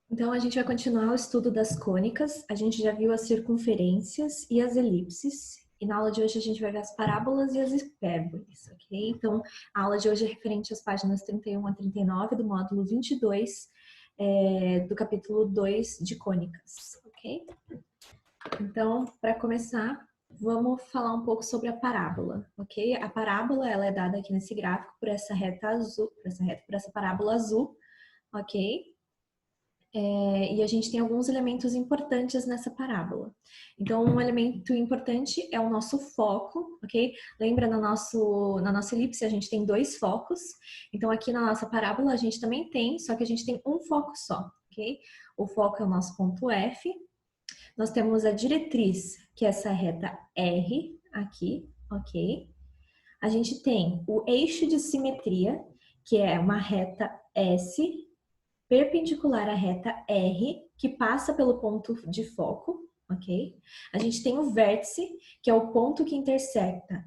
Então, a gente vai continuar o estudo das cônicas. A gente já viu as circunferências e as elipses. E na aula de hoje a gente vai ver as parábolas e as hipérboles, ok? Então, a aula de hoje é referente às páginas 31 a 39 do módulo 22, do capítulo 2 de cônicas, ok? Então, para começar, vamos falar um pouco sobre a parábola, ok? A parábola, ela é dada aqui nesse gráfico por essa reta azul, por essa parábola azul, ok? E a gente tem alguns elementos importantes nessa parábola. Então, um elemento importante é o nosso foco, ok? Lembra na nossa elipse a gente tem dois focos. Então, aqui na nossa parábola a gente também tem, só que a gente tem um foco só, ok? O foco é o nosso ponto F. Nós temos a diretriz, que é essa reta R aqui, ok? A gente tem o eixo de simetria, que é uma reta S perpendicular à reta R, que passa pelo ponto de foco, ok? A gente tem o vértice, que é o ponto que intersecta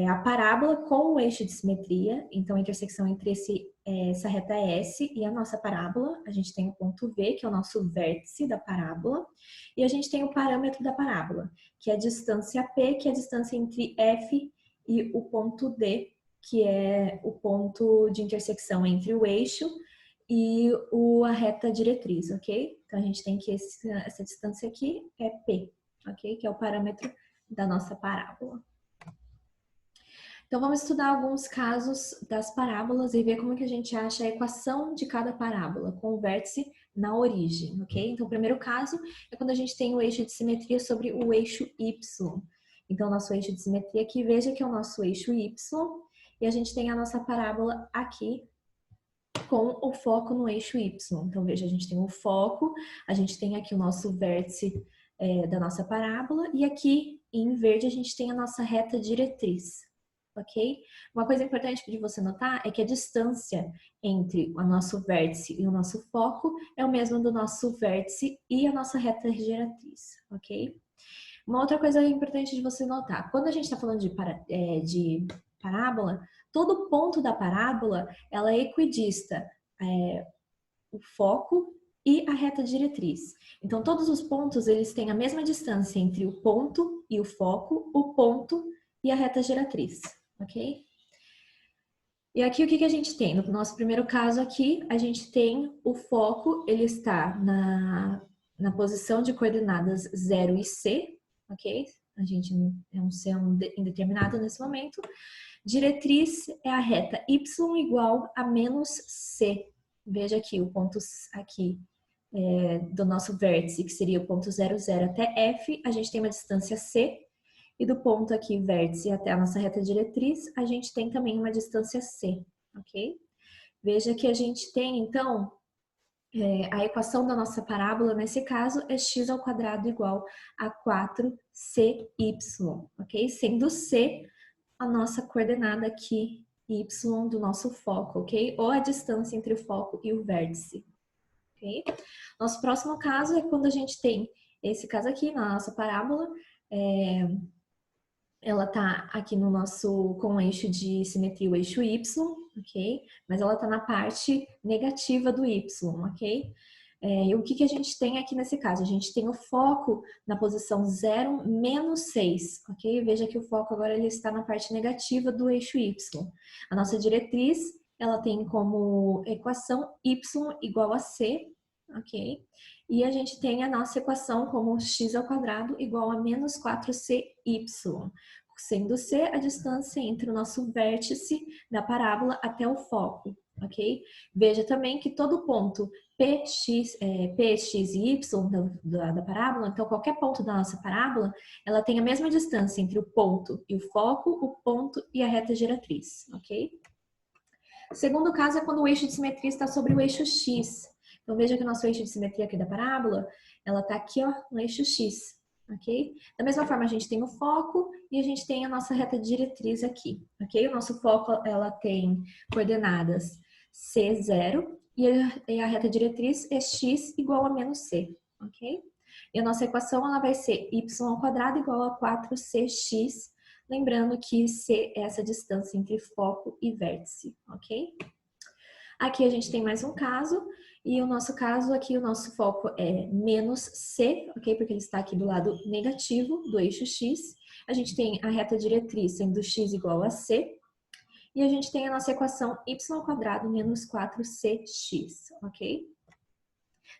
a parábola com o eixo de simetria, então a intersecção entre essa reta S e a nossa parábola. A gente tem o ponto V, que é o nosso vértice da parábola, e a gente tem o parâmetro da parábola, que é a distância P, que é a distância entre F e o ponto D, que é o ponto de intersecção entre o eixo e a reta diretriz, ok? Então, a gente tem que essa distância aqui é P, ok? Que é o parâmetro da nossa parábola. Então, vamos estudar alguns casos das parábolas e ver como que a gente acha a equação de cada parábola, com o vértice na origem, ok? Então, o primeiro caso é quando a gente tem o eixo de simetria sobre o eixo Y. Então, nosso eixo de simetria aqui, veja que é o nosso eixo Y, e a gente tem a nossa parábola aqui, com o foco no eixo Y. Então, veja, a gente tem o foco, a gente tem aqui o nosso vértice da nossa parábola, e aqui em verde a gente tem a nossa reta diretriz, ok? Uma coisa importante de você notar é que a distância entre o nosso vértice e o nosso foco é o mesmo do nosso vértice e a nossa reta diretriz, ok? Uma outra coisa importante de você notar, quando a gente está falando de parábola, todo ponto da parábola, ela é equidista o foco e a reta diretriz. Então, todos os pontos, eles têm a mesma distância entre o ponto e o foco, o ponto e a reta diretriz, ok? E aqui o que a gente tem? No nosso primeiro caso aqui, a gente tem o foco, ele está na posição de coordenadas 0 e C, ok? A gente é um C indeterminado nesse momento. Diretriz é a reta y igual a menos C. Veja aqui o ponto aqui do nosso vértice, que seria o ponto 0, 0 até F, a gente tem uma distância C. E do ponto aqui vértice até a nossa reta diretriz, a gente tem também uma distância C, ok? Veja que a gente tem, então, a equação da nossa parábola, nesse caso, é x ao quadrado igual a 4cy, ok? Sendo C a nossa coordenada aqui, y do nosso foco, ok? Ou a distância entre o foco e o vértice, ok? Nosso próximo caso é quando a gente tem esse caso aqui, na nossa parábola, ela tá aqui no nosso, com o eixo de simetria, o eixo Y, ok? Mas ela tá na parte negativa do Y, ok? E o que a gente tem aqui nesse caso? A gente tem o foco na posição 0, menos 6, ok? Veja que o foco agora ele está na parte negativa do eixo Y. A nossa diretriz, ela tem como equação Y igual a C, ok? E a gente tem a nossa equação como x ao quadrado igual a menos 4cy, sendo C a distância entre o nosso vértice da parábola até o foco, ok? Veja também que todo ponto Px e y da parábola, então qualquer ponto da nossa parábola, ela tem a mesma distância entre o ponto e o foco, o ponto e a reta geratriz, ok? O segundo caso é quando o eixo de simetria está sobre o eixo x. Então veja que o nosso eixo de simetria aqui da parábola, ela está aqui, ó, no eixo x, ok? Da mesma forma, a gente tem o foco e a gente tem a nossa reta diretriz aqui, ok? O nosso foco, ela tem coordenadas C0 e a reta diretriz é x igual a menos c, ok? E a nossa equação, ela vai ser y ao quadrado igual a 4cx, lembrando que c é essa distância entre foco e vértice, ok? Aqui a gente tem mais um caso, E o nosso caso aqui, o nosso foco é menos c, ok? Porque ele está aqui do lado negativo do eixo x. A gente tem a reta diretriz sendo x igual a c. E a gente tem a nossa equação y² menos 4cx, ok?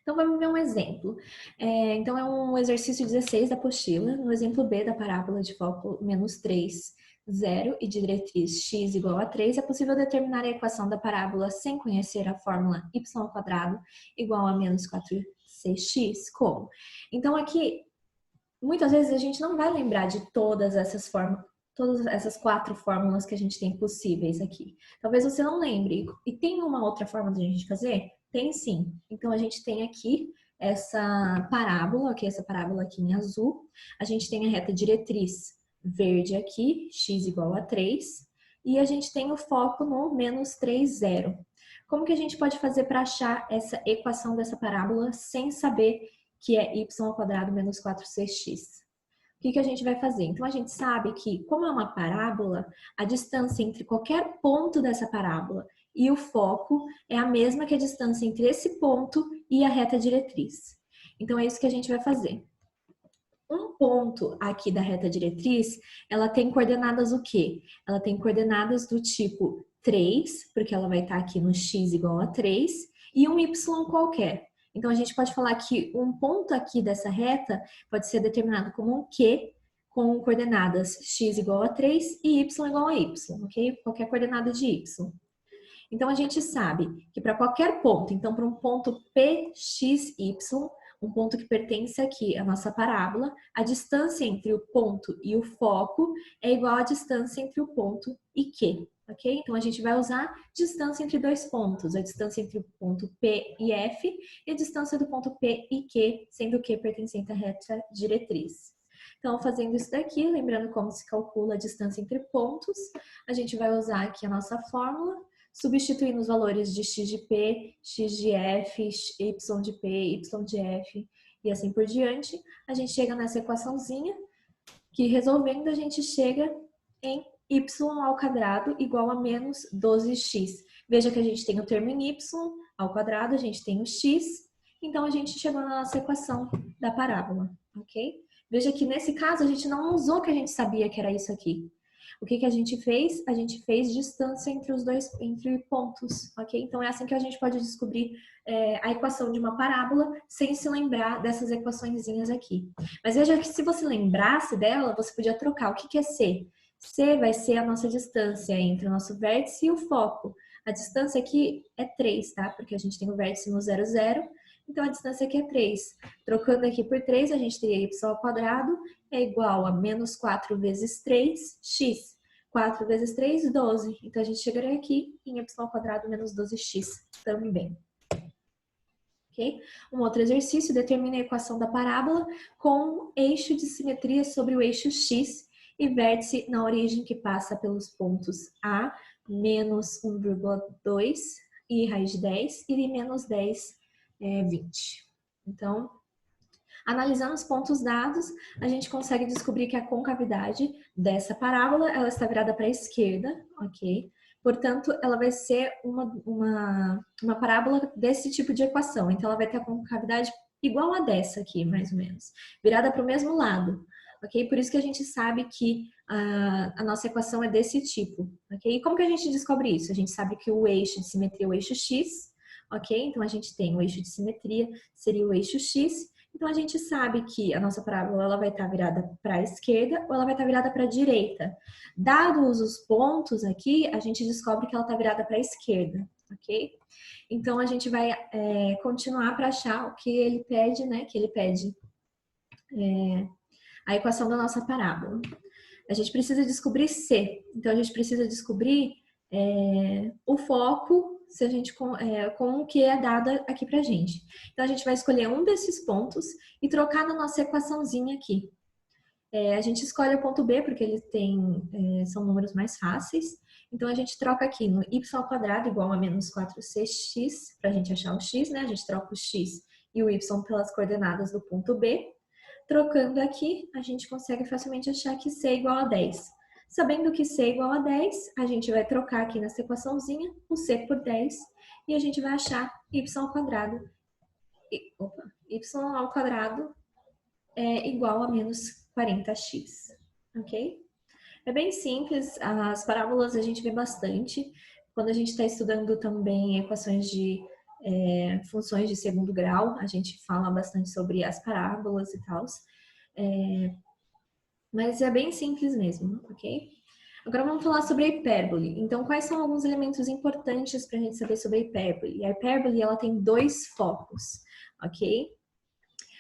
Então, vamos ver um exemplo. Então, é um exercício 16 da apostila. No exemplo B da parábola de foco menos 3, 0 e de diretriz x igual a 3, é possível determinar a equação da parábola sem conhecer a fórmula y² igual a menos 4cx. Como? Então, aqui, muitas vezes a gente não vai lembrar de todas essas 4 fórmulas que a gente tem possíveis aqui. Talvez você não lembre. E tem uma outra forma de a gente fazer? Tem sim. Então, a gente tem aqui essa parábola, ok? Essa parábola aqui em azul. A gente tem a reta diretriz verde aqui, x igual a 3. E a gente tem o foco no menos 3, 0. Como que a gente pode fazer para achar essa equação dessa parábola sem saber que é y² menos 4cx? O que a gente vai fazer? Então, a gente sabe que, como é uma parábola, a distância entre qualquer ponto dessa parábola e o foco é a mesma que a distância entre esse ponto e a reta diretriz. Então, é isso que a gente vai fazer. Um ponto aqui da reta diretriz, ela tem coordenadas o quê? Ela tem coordenadas do tipo 3, porque ela vai estar aqui no x igual a 3, e um y qualquer. Então, a gente pode falar que um ponto aqui dessa reta pode ser determinado como um Q, com coordenadas x igual a 3 e y igual a y, ok? Qualquer coordenada de y. Então, a gente sabe que para qualquer ponto, então para um ponto PXY, um ponto que pertence aqui à nossa parábola, a distância entre o ponto e o foco é igual à distância entre o ponto e Q, ok? Então, a gente vai usar distância entre dois pontos, a distância entre o ponto P e F e a distância do ponto P e Q, sendo Q pertencente à reta diretriz. Então, fazendo isso daqui, lembrando como se calcula a distância entre pontos, a gente vai usar aqui a nossa fórmula, substituindo os valores de x de P, x de F, y de P, y de F e assim por diante, a gente chega nessa equaçãozinha, que resolvendo a gente chega em y² igual a menos 12x. Veja que a gente tem o termo em y ao quadrado, a gente tem o x, então a gente chegou na nossa equação da parábola, ok? Veja que nesse caso a gente não usou que a gente sabia que era isso aqui. O que a gente fez? A gente fez distância entre pontos, ok? Então é assim que a gente pode descobrir a equação de uma parábola sem se lembrar dessas equaçõezinhas aqui. Mas veja que se você lembrasse dela, você podia trocar. O que é C? C vai ser a nossa distância entre o nosso vértice e o foco. A distância aqui é 3, tá? Porque a gente tem o vértice no 0, 0. Então, a distância aqui é 3. Trocando aqui por 3, a gente teria y² é igual a menos 4 vezes 3, x. 4 vezes 3, 12. Então, a gente chegaria aqui em y² menos 12x também. Okay? Um outro exercício, determina a equação da parábola com eixo de simetria sobre o eixo x e vértice na origem que passa pelos pontos A, menos 1,2 e raiz de 10 e menos 10, 20. Então, analisando os pontos dados, a gente consegue descobrir que a concavidade dessa parábola, ela está virada para a esquerda, ok? Portanto, ela vai ser uma parábola desse tipo de equação. Então, ela vai ter a concavidade igual a dessa aqui, mais ou menos. Virada para o mesmo lado, ok? Por isso que a gente sabe que a nossa equação é desse tipo, ok? E como que a gente descobre isso? A gente sabe que o eixo de simetria é o eixo x, ok? Então, a gente tem o eixo de simetria, seria o eixo x. Então, a gente sabe que a nossa parábola ela vai estar virada para a esquerda ou ela vai estar virada para a direita. Dados os pontos aqui, a gente descobre que ela está virada para a esquerda, ok? Então, a gente vai continuar para achar o que ele pede, né? Que ele pede a equação da nossa parábola. A gente precisa descobrir C. Então, a gente precisa descobrir o foco se a gente, com o que é dado aqui pra gente. Então, a gente vai escolher um desses pontos e trocar na nossa equaçãozinha aqui. A gente escolhe o ponto B porque ele são números mais fáceis. Então, a gente troca aqui no y² igual a menos 4cx, pra gente achar o x, né? A gente troca o x e o y pelas coordenadas do ponto B. Trocando aqui, a gente consegue facilmente achar que C é igual a 10. Sabendo que C é igual a 10, a gente vai trocar aqui nessa equaçãozinha o C por 10 e a gente vai achar y ao quadrado, y ao quadrado é igual a menos 40x, ok? É bem simples, as parábolas a gente vê bastante. Quando a gente está estudando também equações de funções de segundo grau, a gente fala bastante sobre as parábolas e tal. Mas é bem simples mesmo, ok? Agora vamos falar sobre a hipérbole. Então, quais são alguns elementos importantes para a gente saber sobre a hipérbole? A hipérbole, ela tem dois focos, ok?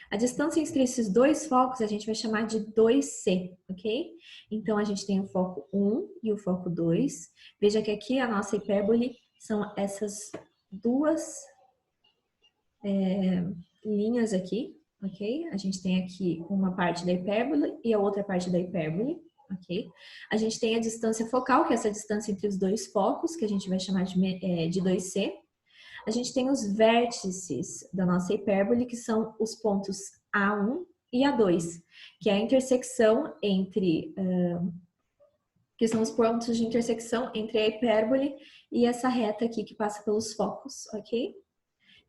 A distância entre esses dois focos a gente vai chamar de 2C, ok? Então, a gente tem o foco 1 e o foco 2. Veja que aqui a nossa hipérbole são essas duas linhas aqui, ok? A gente tem aqui uma parte da hipérbole e a outra parte da hipérbole, ok? A gente tem a distância focal, que é essa distância entre os dois focos, que a gente vai chamar de 2C. A gente tem os vértices da nossa hipérbole, que são os pontos A1 e A2, que é a intersecção entre... que são os pontos de intersecção entre a hipérbole e essa reta aqui que passa pelos focos, ok?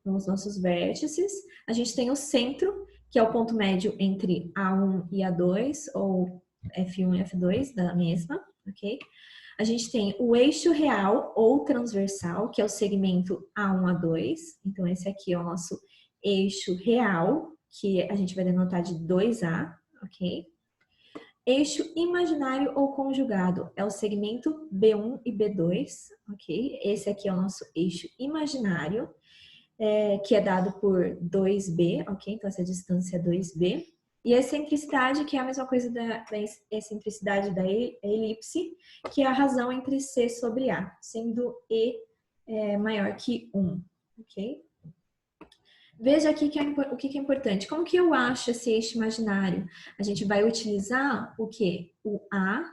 Então, os nossos vértices. A gente tem o centro, que é o ponto médio entre A1 e A2, ou F1 e F2 da mesma, ok? A gente tem o eixo real ou transversal, que é o segmento A1 a 2. Então, esse aqui é o nosso eixo real, que a gente vai denotar de 2A, ok? Eixo imaginário ou conjugado é o segmento B1 e B2, ok? Esse aqui é o nosso eixo imaginário, que é dado por 2B, ok? Então, essa distância é 2B. E a excentricidade, que é a mesma coisa da excentricidade da elipse, que é a razão entre C sobre A, sendo E maior que 1, ok? Veja aqui o que é importante. Como que eu acho esse eixo imaginário? A gente vai utilizar o quê? O A,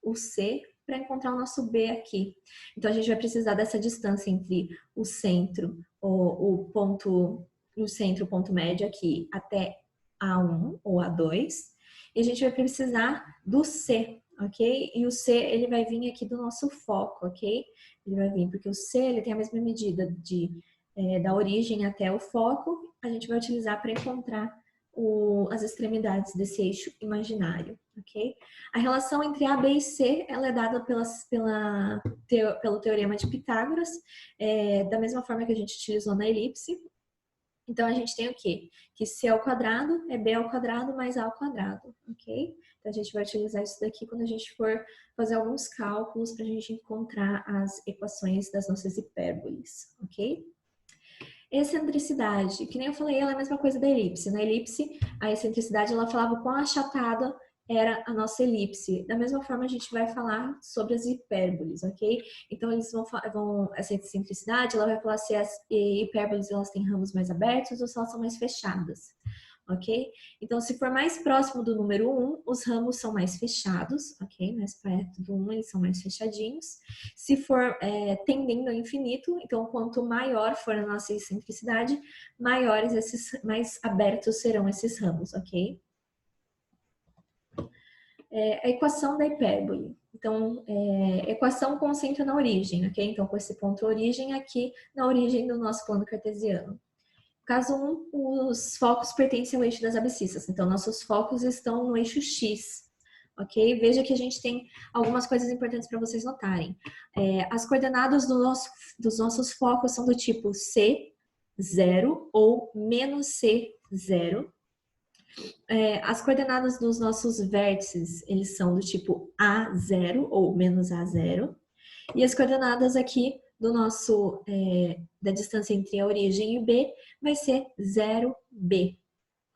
o C, para encontrar o nosso B aqui. Então, a gente vai precisar dessa distância entre o centro, o ponto médio aqui, até A1 ou A2. E a gente vai precisar do C, ok? E o C, ele vai vir aqui do nosso foco, ok? Ele vai vir, porque o C, ele tem a mesma medida da origem até o foco, a gente vai utilizar para encontrar as extremidades desse eixo imaginário, ok? A relação entre A, B e C, ela é dada pelo teorema de Pitágoras, da mesma forma que a gente utilizou na elipse. Então, a gente tem o quê? Que C ao quadrado é B ao quadrado mais A ao quadrado, ok? Então, a gente vai utilizar isso daqui quando a gente for fazer alguns cálculos para a gente encontrar as equações das nossas hipérboles, ok? Excentricidade, que nem eu falei, ela é a mesma coisa da elipse. Na elipse, a excentricidade, ela falava quão achatada era a nossa elipse. Da mesma forma, a gente vai falar sobre as hipérboles, ok? Então, essa excentricidade, ela vai falar se as hipérboles, elas têm ramos mais abertos ou se elas são mais fechadas, ok? Então, se for mais próximo do número 1, os ramos são mais fechados, ok? Mais perto do 1, eles são mais fechadinhos. Se for tendendo ao infinito, então, quanto maior for a nossa excentricidade, mais abertos serão esses ramos, ok? A equação da hipérbole. Então, equação concentra na origem, ok? Então, com esse ponto origem aqui, na origem do nosso plano cartesiano. Caso 1, os focos pertencem ao eixo das abscissas. Então, nossos focos estão no eixo X, ok? Veja que a gente tem algumas coisas importantes para vocês notarem. As coordenadas dos nossos focos são do tipo C, 0 ou menos C, 0. As coordenadas dos nossos vértices, eles são do tipo A0 ou menos A0. E as coordenadas aqui da distância entre a origem e B vai ser 0B,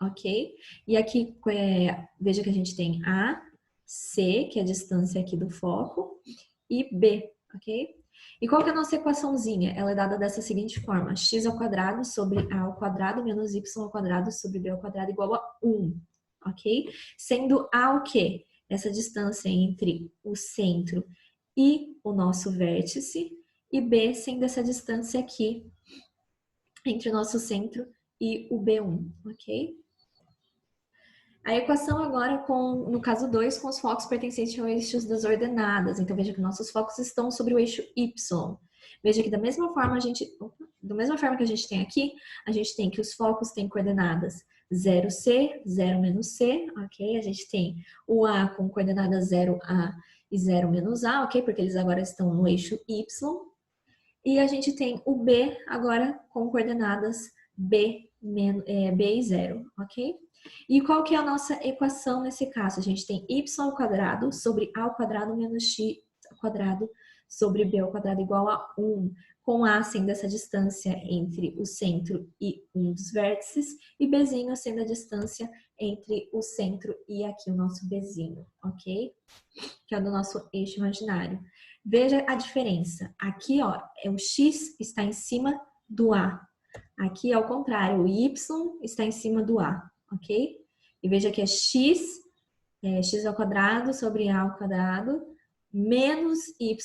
ok? E aqui, veja que a gente tem A, C, que é a distância aqui do foco, e B, ok? E qual que é a nossa equaçãozinha? Ela é dada dessa seguinte forma: x ao quadrado sobre a ao quadrado menos y ao quadrado sobre b ao quadrado igual a 1, ok? Sendo a o quê? Essa distância entre o centro e o nosso vértice, e B sendo essa distância aqui entre o nosso centro e o B1, ok? A equação agora, no caso 2, com os focos pertencentes ao eixo das ordenadas. Então, veja que nossos focos estão sobre o eixo Y. Veja que da mesma forma a gente... Opa, da mesma forma que a gente tem aqui, a gente tem que os focos têm coordenadas 0C, 0 menos C, ok? A gente tem o A com coordenadas 0A e 0 menos A, ok? Porque eles agora estão no eixo Y. E a gente tem o B agora com coordenadas B e 0, ok? E qual que é a nossa equação nesse caso? A gente tem y ao quadrado sobre a ao quadrado menos x ao quadrado sobre b ao quadrado igual a 1, com a sendo essa distância entre o centro e um dos vértices, e bzinho sendo a distância entre o centro e aqui o nosso bzinho, ok? Que é o do nosso eixo imaginário. Veja a diferença. Aqui, ó, o x está em cima do a. Aqui, ao contrário, o y está em cima do a, ok? E veja que é x ao quadrado sobre a ao quadrado, menos y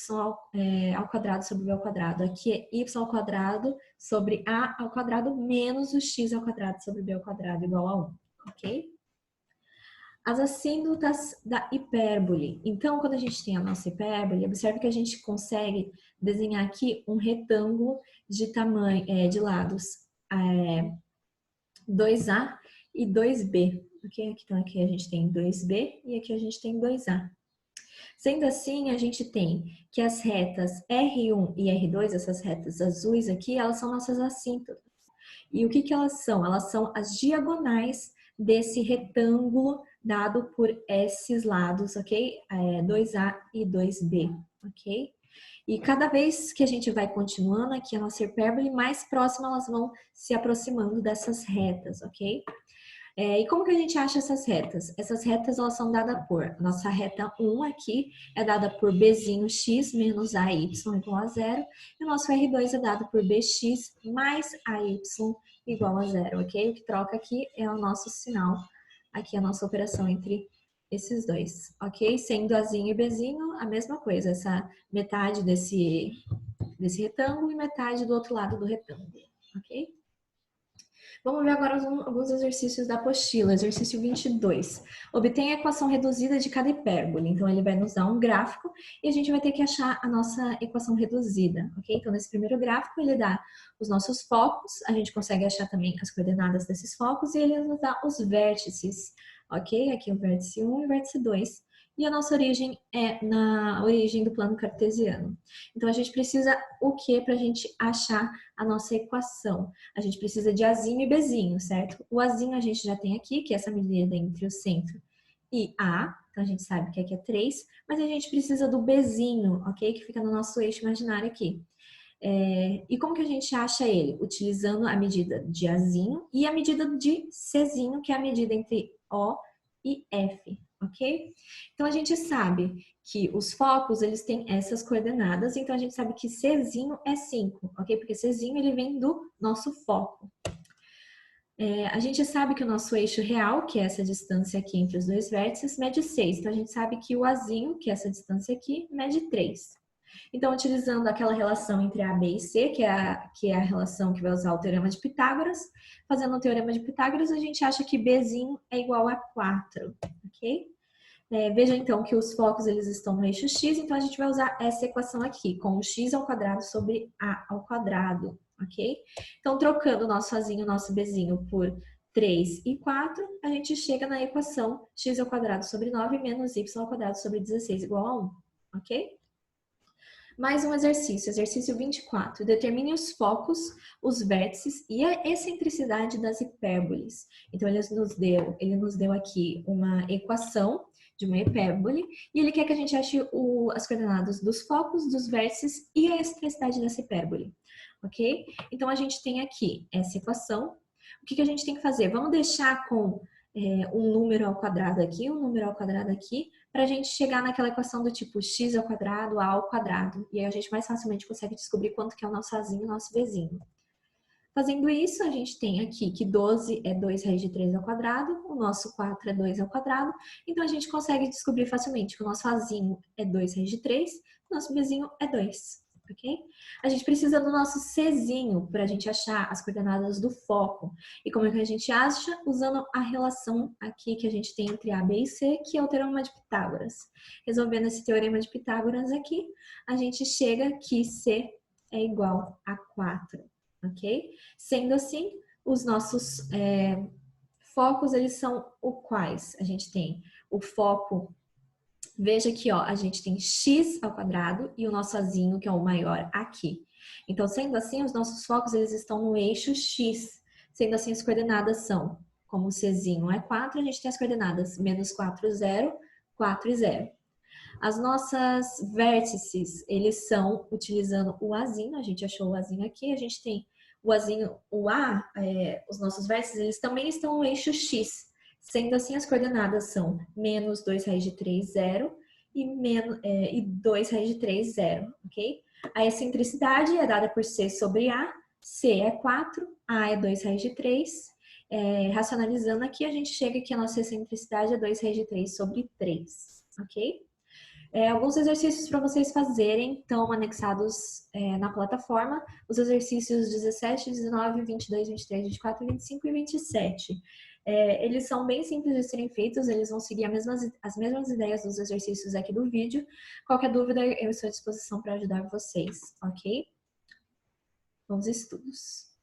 ao quadrado sobre b ao quadrado. Aqui é y ao quadrado sobre a ao quadrado, menos o x ao quadrado sobre b ao quadrado, igual a 1, ok? As assíntotas da hipérbole. Então, quando a gente tem a nossa hipérbole, observe que a gente consegue desenhar aqui um retângulo de tamanho, de lados 2A e 2B. Okay? Então, aqui a gente tem 2B e aqui a gente tem 2A. Sendo assim, a gente tem que as retas R1 e R2, essas retas azuis aqui, elas são nossas assíntotas. E o que elas são? Elas são as diagonais desse retângulo dado por esses lados, ok? 2A e 2B, ok? E cada vez que a gente vai continuando aqui a nossa hipérbole, mais próxima elas vão se aproximando dessas retas, ok? E como que a gente acha essas retas? Essas retas elas são dadas por, nossa reta 1 aqui é dada por bzinho x menos ay igual a 0, e o nosso R2 é dado por bx mais ay igual a 0, ok? O que troca aqui é o nosso sinal, aqui a nossa operação entre esses dois, ok? Sendo azinho e bzinho, a mesma coisa, essa metade desse retângulo e metade do outro lado do retângulo, ok? Vamos ver agora alguns exercícios da apostila. Exercício 22. Obtenha a equação reduzida de cada hipérbole. Então, ele vai nos dar um gráfico e a gente vai ter que achar a nossa equação reduzida, ok? Então, nesse primeiro gráfico, ele dá os nossos focos, a gente consegue achar também as coordenadas desses focos e ele nos dá os vértices, ok? Aqui o vértice 1 e o vértice 2. E a nossa origem é na origem do plano cartesiano. Então, a gente precisa o que para a gente achar a nossa equação? A gente precisa de azinho e bzinho, certo? O azinho a gente já tem aqui, que é essa medida entre o centro e A. Então, a gente sabe que aqui é 3. Mas a gente precisa do bzinho, ok? Que fica no nosso eixo imaginário aqui. E como que a gente acha ele? Utilizando a medida de azinho e a medida de czinho, que é a medida entre O e F, ok? Então, a gente sabe que os focos, eles têm essas coordenadas, então a gente sabe que Czinho é 5, ok? Porque Czinho, ele vem do nosso foco. A gente sabe que o nosso eixo real, que é essa distância aqui entre os dois vértices, mede 6. Então, a gente sabe que o Azinho, que é essa distância aqui, mede 3. Então, utilizando aquela relação entre A, B e C, que é a relação que vai usar o Teorema de Pitágoras, fazendo o Teorema de Pitágoras, a gente acha que Bzinho é igual a 4, ok? Veja então que os focos eles estão no eixo x, então a gente vai usar essa equação aqui, com o x ao quadrado sobre a ao quadrado, ok? Então, trocando o nosso azinho e o nosso bzinho por 3 e 4, a gente chega na equação x ao quadrado sobre 9 menos y ao quadrado sobre 16 igual a 1, ok? Mais um exercício, exercício 24. Determine os focos, os vértices e a excentricidade das hipérboles. Então, ele nos deu aqui uma equação de uma hipérbole e ele quer que a gente ache as coordenadas dos focos, dos vértices e a excentricidade dessa hipérbole, ok? Então, a gente tem aqui essa equação. O que a gente tem que fazer? Vamos deixar com um número ao quadrado aqui, um número ao quadrado aqui, para a gente chegar naquela equação do tipo x ao quadrado, a ao quadrado. E aí a gente mais facilmente consegue descobrir quanto que é o nosso azinho e o nosso bzinho. Fazendo isso, a gente tem aqui que 12 é 2 raiz de 3 ao quadrado, o nosso 4 é 2 ao quadrado, então a gente consegue descobrir facilmente que o nosso azinho é 2 raiz de 3, o nosso bzinho é 2. Ok? A gente precisa do nosso Czinho para a gente achar as coordenadas do foco. E como é que a gente acha? Usando a relação aqui que a gente tem entre A, B e C, que é o Teorema de Pitágoras. Resolvendo esse Teorema de Pitágoras aqui, a gente chega que C é igual a 4. ok? Sendo assim, os nossos focos, eles são o quais? A gente tem o foco, veja aqui, ó, a gente tem x ao quadrado e o nosso azinho, que é o maior, aqui. Então, sendo assim, os nossos focos, eles estão no eixo x. Sendo assim, as coordenadas são, como o czinho é 4, a gente tem as coordenadas menos 4, 0, 4 e 0. As nossas vértices, eles são utilizando o azinho, a gente achou o azinho aqui, a gente tem o azinho, o A, os nossos vértices, eles também estão no eixo X. Sendo assim, as coordenadas são menos 2 raiz de 3, 0 e 2 raiz de 3, 0, ok? A excentricidade é dada por C sobre A, C é 4, A é 2 raiz de 3. Racionalizando aqui, a gente chega que a nossa excentricidade é 2 raiz de 3 sobre 3, ok? Alguns exercícios para vocês fazerem estão anexados na plataforma. Os exercícios 17, 19, 22, 23, 24, 25 e 27. Eles são bem simples de serem feitos, eles vão seguir as mesmas ideias dos exercícios aqui do vídeo. Qualquer dúvida, eu estou à disposição para ajudar vocês, ok? Bons estudos!